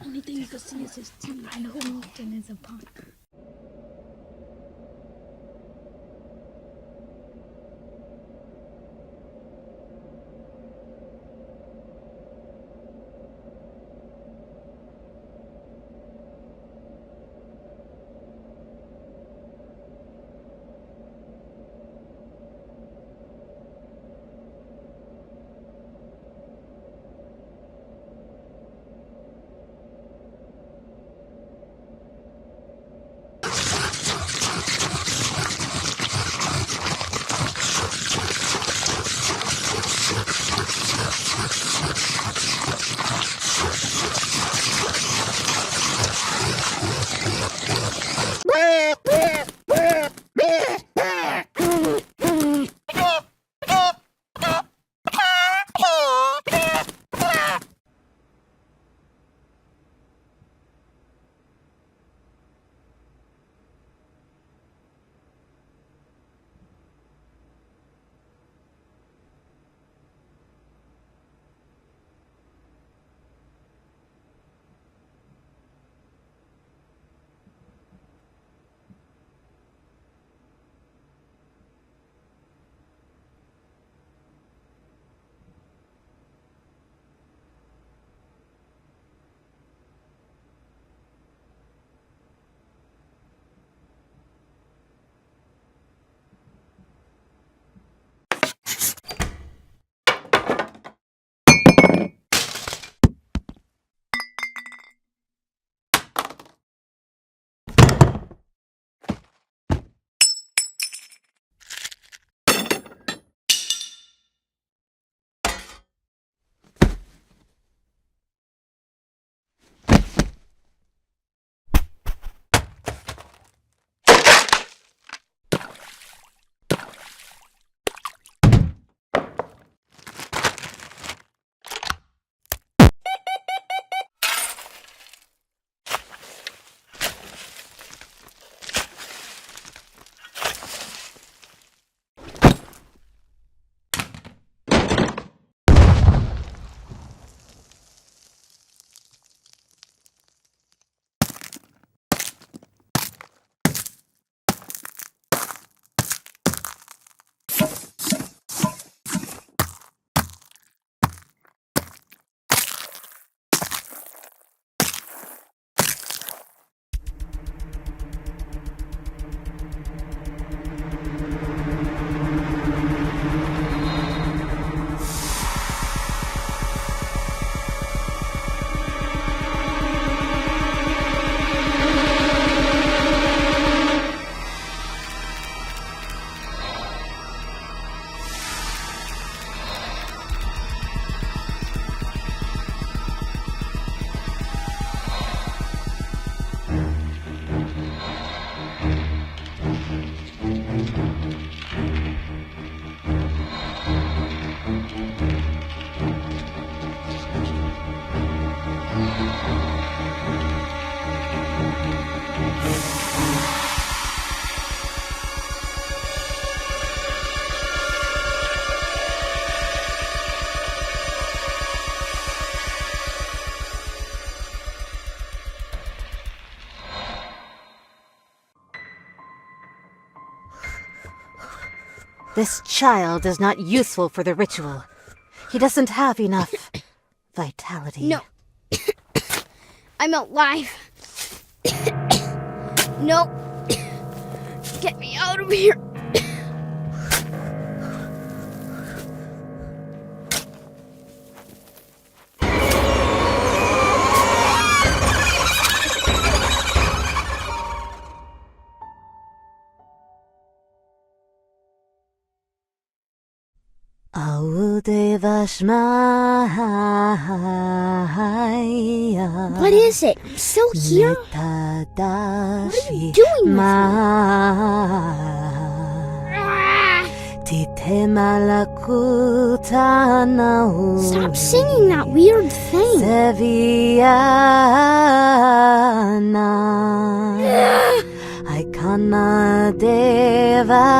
Only thing you can see is his teeth. I know. And his pond. This child is not useful for the ritual. He doesn't have enough vitality. No. I'm alive. No. Get me out of here. What is it? I'm still here? What are you doing with me? Tite malakutanau. Stop singing that weird thing. Seviana. Aikana devashmaya.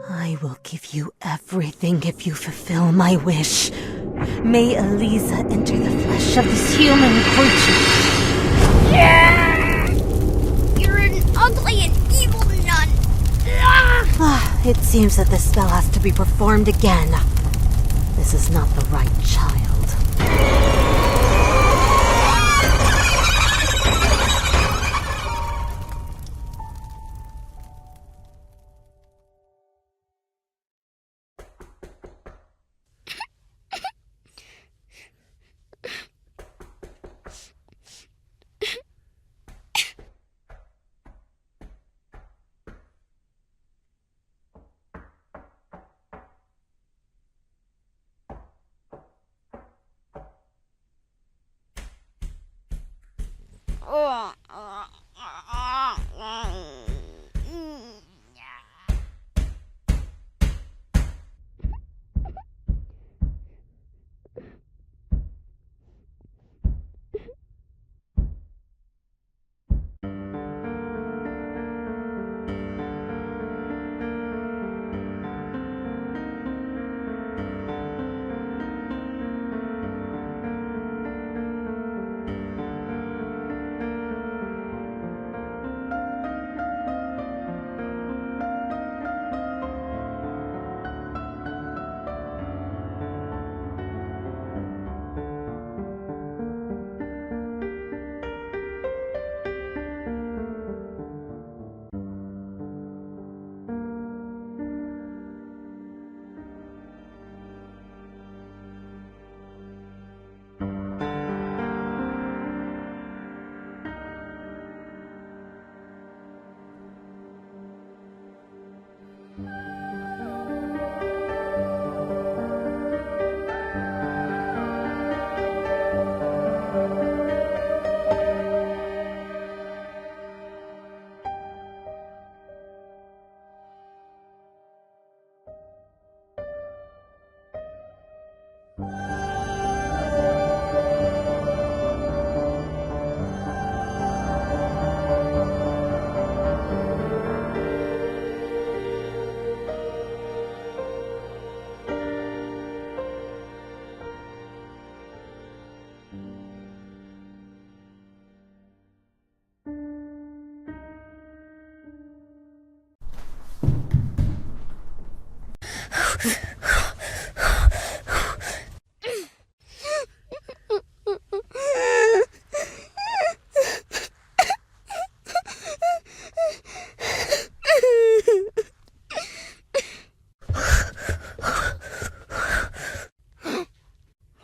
I will give you everything if you fulfill my wish. May Elisa enter the flesh of this human creature. You're an ugly and evil nun. It seems that this spell has to be performed again. This is not the right child.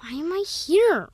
Why am I here?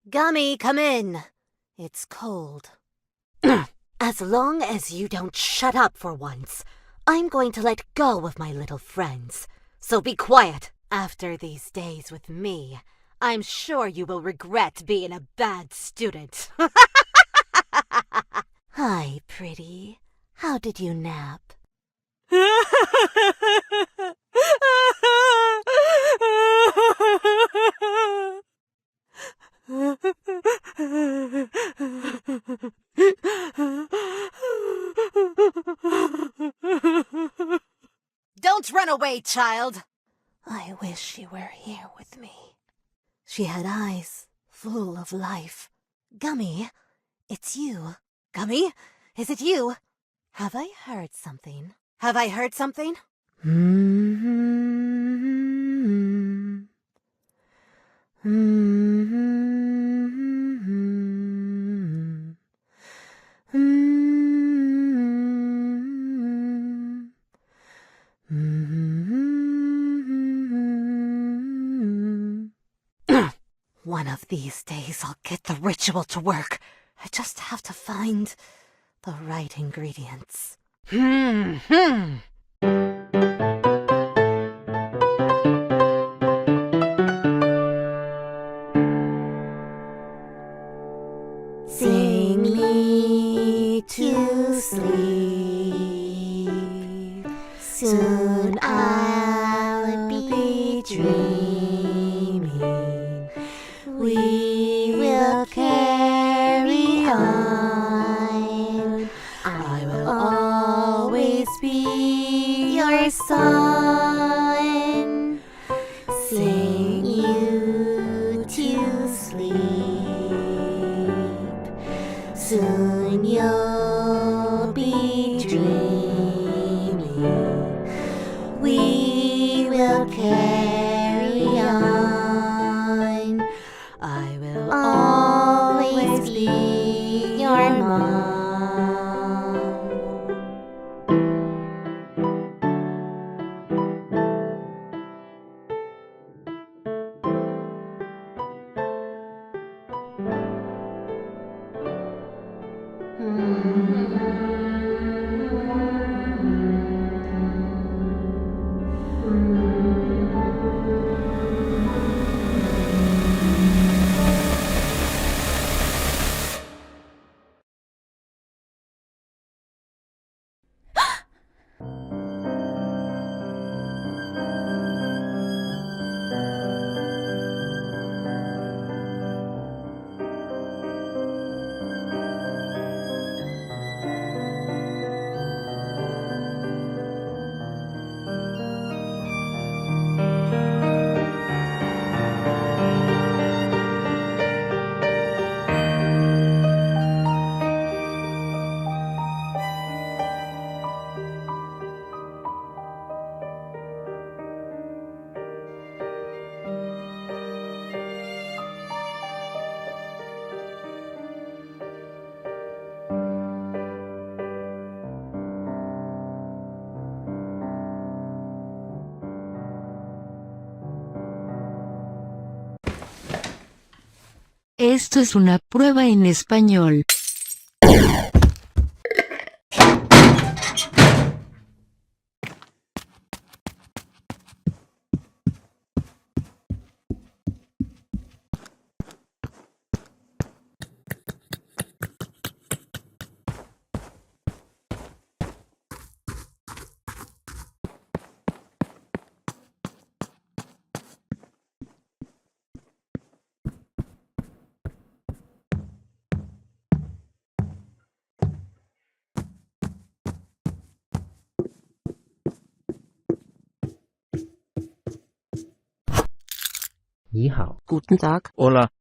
Gummy, come in. It's cold. As long as you don't shut up for once, I'm going to let go of my little friends. So be quiet. After these days with me, I'm sure you will regret being a bad student. Hi, pretty. How did you nap? Don't run away, child! I wish she were here with me. She had eyes full of life. Gummy, it's you. Gummy, is it you? Have I heard something? Have I heard something? One of these days I'll get the ritual to work. I just have to find the right ingredients. Sing me to sleep. Soon I'll be dreaming. We will carry on. I will always be your son. Sing you to sleep. Soon you'll be dreaming. We will carry on. I will always be your mom. Esto es una prueba en español. Guten Tag. Hola.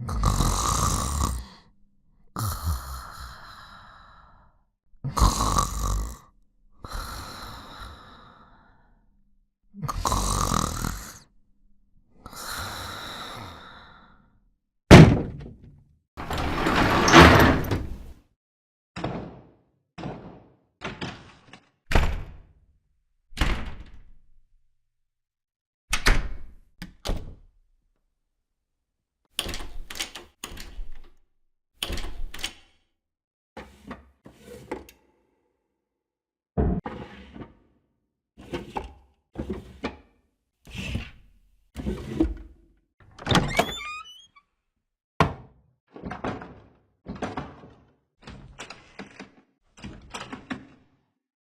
Gummy.